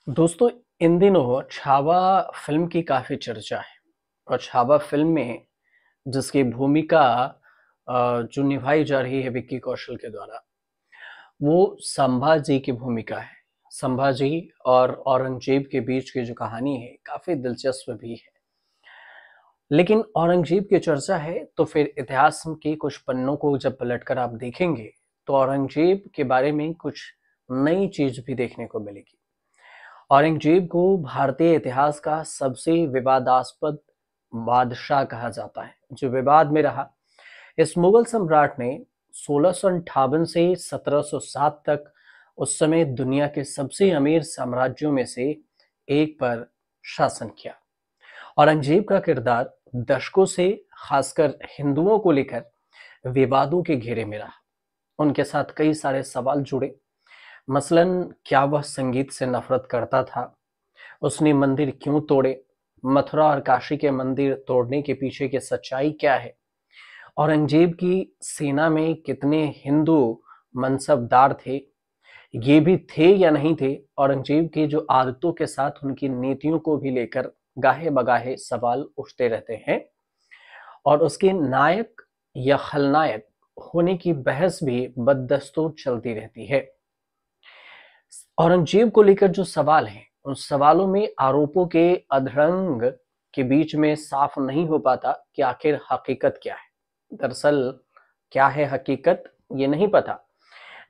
दोस्तों, इन दिनों छावा फ़िल्म की काफ़ी चर्चा है और छावा फ़िल्म में जिसकी भूमिका जो निभाई जा रही है विक्की कौशल के द्वारा, वो संभाजी की भूमिका है। संभाजी और औरंगज़ेब के बीच की जो कहानी है, काफ़ी दिलचस्प भी है। लेकिन औरंगज़ेब की चर्चा है, तो फिर इतिहास के कुछ पन्नों को जब पलटकर आप देखेंगे, तो औरंगज़ेब के बारे में कुछ नई चीज़ भी देखने को मिलेगी। औरंगजेब को भारतीय इतिहास का सबसे विवादास्पद बादशाह कहा जाता है, जो विवाद में रहा। इस मुगल सम्राट ने 1658 से 1707 तक उस समय दुनिया के सबसे अमीर साम्राज्यों में से एक पर शासन किया। औरंगजेब का किरदार दशकों से खासकर हिंदुओं को लेकर विवादों के घेरे में रहा। उनके साथ कई सारे सवाल जुड़े। मसलन, क्या वह संगीत से नफरत करता था? उसने मंदिर क्यों तोड़े? मथुरा और काशी के मंदिर तोड़ने के पीछे की सच्चाई क्या है? औरंगजेब की सेना में कितने हिंदू मनसबदार थे? ये भी थे या नहीं थे? औरंगजेब की जो आदतों के साथ उनकी नीतियों को भी लेकर गाहे बगाहे सवाल उठते रहते हैं और उसके नायक या खलनायक होने की बहस भी बददस्तूर चलती रहती है। औरंगजेब को लेकर जो सवाल हैं, उन सवालों में आरोपों के अधरंग के बीच में साफ नहीं हो पाता कि आखिर हकीकत क्या है। दरअसल क्या है हकीकत, ये नहीं पता।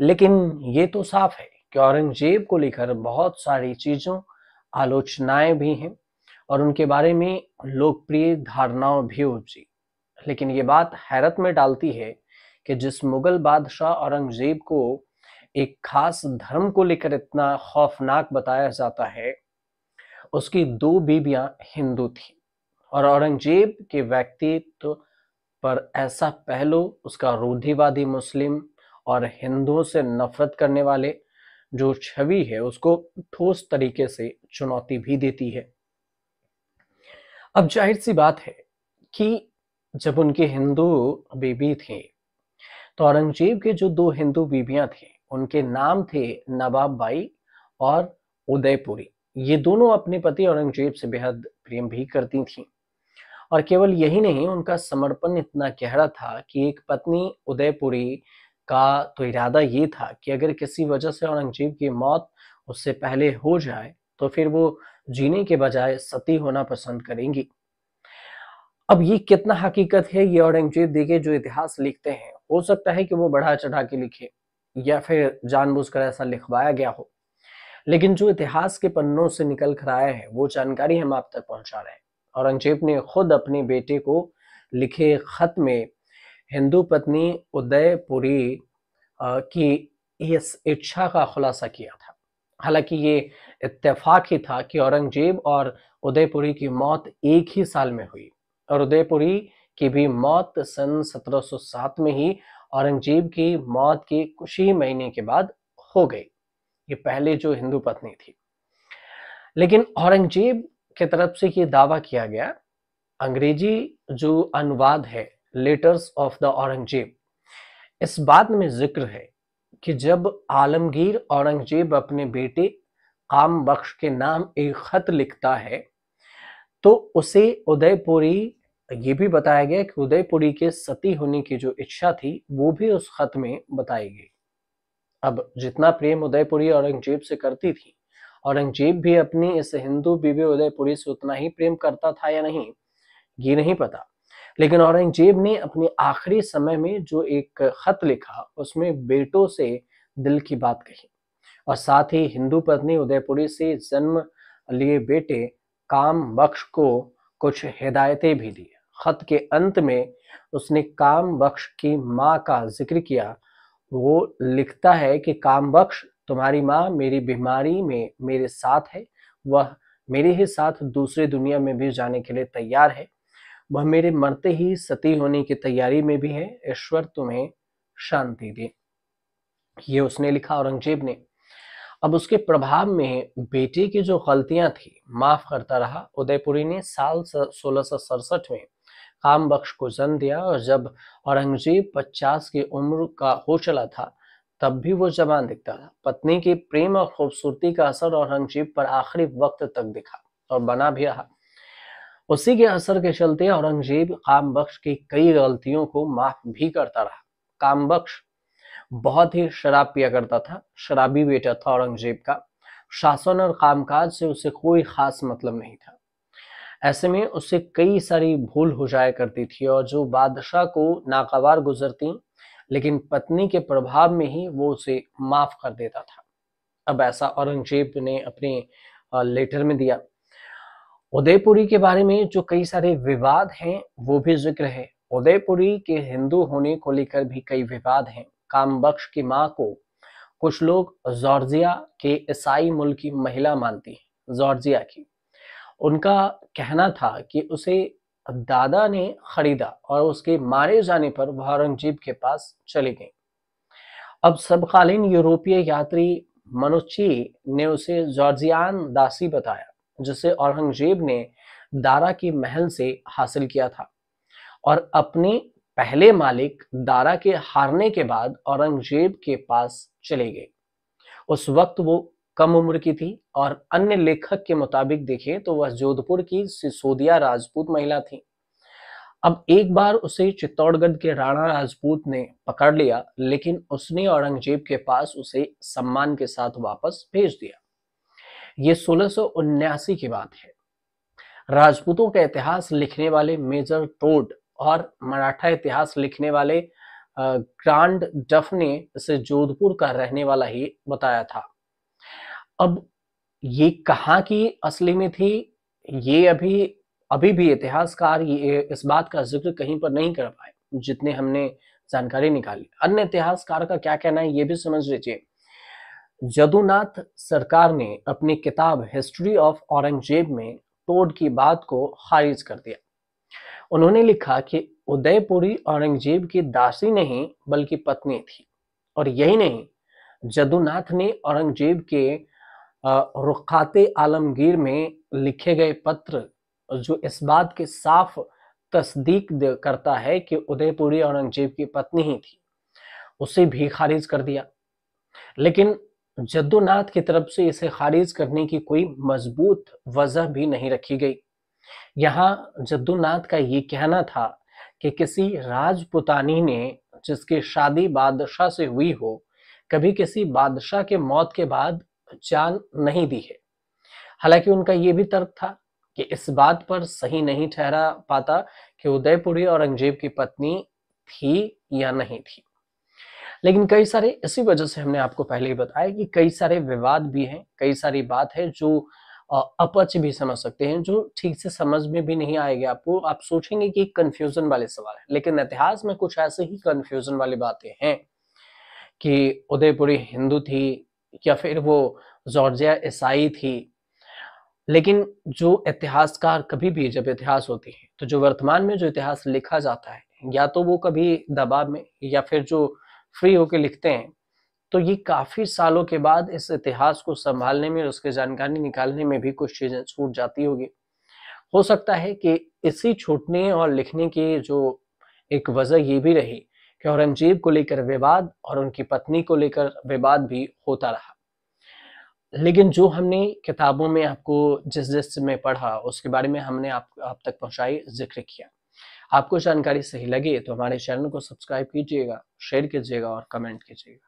लेकिन ये तो साफ है कि औरंगजेब को लेकर बहुत सारी चीजों, आलोचनाएं भी हैं और उनके बारे में लोकप्रिय धारणाओं भी उपजी। लेकिन ये बात हैरत में डालती है कि जिस मुगल बादशाह औरंगजेब को एक खास धर्म को लेकर इतना खौफनाक बताया जाता है, उसकी दो बीबियां हिंदू थीं और औरंगजेब के व्यक्तित्व पर ऐसा पहलू, उसका रूढ़िवादी मुस्लिम और हिंदुओं से नफरत करने वाले जो छवि है, उसको ठोस तरीके से चुनौती भी देती है। अब जाहिर सी बात है कि जब उनकी हिंदू बीबी थी, तो औरंगजेब के जो दो हिंदू बीबियां थी, उनके नाम थे नवाब बाई और उदयपुरी। ये दोनों अपने पति औरंगजेब से बेहद प्रेम भी करती थीं और केवल यही नहीं, उनका समर्पण इतना गहरा था कि एक पत्नी उदयपुरी का तो इरादा ये था कि अगर किसी वजह से औरंगजेब की मौत उससे पहले हो जाए, तो फिर वो जीने के बजाय सती होना पसंद करेंगी। अब ये कितना हकीकत है, ये औरंगजेब देखिए जो इतिहास लिखते हैं, हो सकता है कि वो बढ़ा चढ़ा के लिखे या फिर जानबूझकर ऐसा लिखवाया गया हो। लेकिन जो इतिहास के पन्नों से निकल कर आया है, वो जानकारी हम आप तक पहुंचा रहे हैं। औरंगजेब ने खुद अपने बेटे को लिखे खत में हिंदू पत्नी उदयपुरी की इस इच्छा का खुलासा किया था। हालांकि ये इत्तेफाक ही था कि औरंगजेब और उदयपुरी की मौत एक ही साल में हुई और उदयपुरी की भी मौत सन 1707 में ही औरंगजेब की मौत के कुछ ही महीने के बाद हो गई। ये पहले जो हिंदू पत्नी थी। लेकिन औरंगजेब की तरफ से ये दावा किया गया, अंग्रेजी जो अनुवाद है लेटर्स ऑफ द औरंगजेब, इस बात में जिक्र है कि जब आलमगीर औरंगजेब अपने बेटे काम बख्श के नाम एक खत लिखता है, तो उसे उदयपुरी, ये भी बताया गया कि उदयपुरी के सती होने की जो इच्छा थी, वो भी उस खत में बताई गई। अब जितना प्रेम उदयपुरी औरंगजेब से करती थी, औरंगजेब भी अपनी इस हिंदू बीबी उदयपुरी से उतना ही प्रेम करता था या नहीं, ये नहीं पता। लेकिन औरंगजेब ने अपने आखिरी समय में जो एक खत लिखा, उसमें बेटों से दिल की बात कही और साथ ही हिंदू पत्नी उदयपुरी से जन्म लिए बेटे काम बख्श को कुछ हिदायतें भी दी। खत के अंत में उसने काम बख्श की माँ का जिक्र किया। वो लिखता है कि काम बख्श, तुम्हारी माँ मेरी बीमारी में मेरे साथ है। वह मेरे ही साथ दूसरी दुनिया में भी जाने के लिए तैयार है। वह मेरे मरते ही सती होने की तैयारी में भी है। ईश्वर तुम्हें शांति दे। ये उसने लिखा औरंगजेब ने। अब उसके प्रभाव में बेटे की जो गलतियां थी, माफ करता रहा। उदयपुरी ने साल 1667 में काम बख्श को जन्म दिया और जब औरंगजेब 50 की उम्र का हो चला था, तब भी वो जवान दिखता था। पत्नी की प्रेम और खूबसूरती का असर औरंगजेब पर आखिरी वक्त तक दिखा और बना भी रहा। उसी के असर के चलते औरंगजेब कामबख्श की कई गलतियों को माफ भी करता रहा। कामबख्श बहुत ही शराब पिया करता था, शराबी बेटा था औरंगजेब का। शासन और कामकाज से उसे कोई खास मतलब नहीं था। ऐसे में उससे कई सारी भूल हो जाया करती थी और जो बादशाह को नागवार गुजरती, लेकिन पत्नी के प्रभाव में ही वो उसे माफ कर देता था। अब ऐसा औरंगजेब ने अपने लेटर में दिया। उदयपुरी के बारे में जो कई सारे विवाद हैं वो भी जिक्र है। उदयपुरी के हिंदू होने को लेकर भी कई विवाद हैं। कामबख्श की मां को कुछ लोग जॉर्जिया के ईसाई मूल की महिला मानती हैं, जॉर्जिया की। उनका कहना था कि उसे दादा ने खरीदा और उसके मारे जाने पर वह औरंगजेब के पास चली गई। अब समकालीन यूरोपीय यात्री मनुच्ची ने उसे जॉर्जियान दासी बताया, जिसे औरंगजेब ने दारा की महल से हासिल किया था और अपने पहले मालिक दारा के हारने के बाद औरंगजेब के पास चले गए। उस वक्त वो कम उम्र की थी और अन्य लेखक के मुताबिक देखें तो वह जोधपुर की सिसोदिया राजपूत महिला थी। अब एक बार उसे चित्तौड़गढ़ के राणा राजपूत ने पकड़ लिया, लेकिन उसने औरंगजेब के पास उसे सम्मान के साथ वापस भेज दिया। ये 1679 की बात है। राजपूतों का इतिहास लिखने वाले मेजर टोड और मराठा इतिहास लिखने वाले ग्रांड डफ ने इसे जोधपुर का रहने वाला ही बताया था। अब ये कहाँ की असली में थी, ये अभी अभी भी इतिहासकार ये इस बात का जिक्र कहीं पर नहीं कर पाए, जितने हमने जानकारी निकाली। अन्य इतिहासकार का क्या कहना है ये भी समझ लीजिए। जदुनाथ सरकार ने अपनी किताब हिस्ट्री ऑफ औरंगजेब में टोड की बात को खारिज कर दिया। उन्होंने लिखा कि उदयपुरी औरंगजेब की दासी नहीं बल्कि पत्नी थी। और यही नहीं, जदुनाथ ने औरंगजेब के रुखाते आलमगीर में लिखे गए पत्र जो इस बात की साफ तस्दीक करता है कि उदयपुरी औरंगजेब की पत्नी ही थी, उसे भी खारिज कर दिया। लेकिन जद्दूनाथ की तरफ से इसे खारिज करने की कोई मजबूत वजह भी नहीं रखी गई। यहाँ जद्दूनाथ का ये कहना था कि किसी राजपुतानी ने जिसकी शादी बादशाह से हुई हो, कभी किसी बादशाह के मौत के बाद जान नहीं दी है। हालांकि उनका ये भी तर्क था कि इस बात पर सही नहीं ठहरा पाता कि उदयपुरी औरंगजेब की पत्नी थी या नहीं थी। लेकिन कई सारे इसी वजह से हमने आपको पहले ही बताया कि कई सारे विवाद भी हैं, कई सारी बात है जो अपच भी समझ सकते हैं, जो ठीक से समझ में भी नहीं आएगी आपको। आप सोचेंगे कि कंफ्यूजन वाले सवाल है, लेकिन इतिहास में कुछ ऐसे ही कंफ्यूजन वाली बातें हैं कि उदयपुरी हिंदू थी या फिर वो जॉर्जिया ईसाई थी। लेकिन जो इतिहासकार कभी भी जब इतिहास होती है तो जो वर्तमान में जो इतिहास लिखा जाता है, या तो वो कभी दबाव में या फिर जो फ्री होके लिखते हैं, तो ये काफी सालों के बाद इस इतिहास को संभालने में और उसकी जानकारी निकालने में भी कुछ चीजें छूट जाती होगी। हो सकता है कि इसी छूटने और लिखने की जो एक वजह ये भी रही कि औरंगजेब को लेकर विवाद और उनकी पत्नी को लेकर विवाद भी होता रहा। लेकिन जो हमने किताबों में आपको जिस जिस में पढ़ा उसके बारे में हमने आप तक पहुंचाई, जिक्र किया। आपको जानकारी सही लगे तो हमारे चैनल को सब्सक्राइब कीजिएगा, शेयर कीजिएगा और कमेंट कीजिएगा।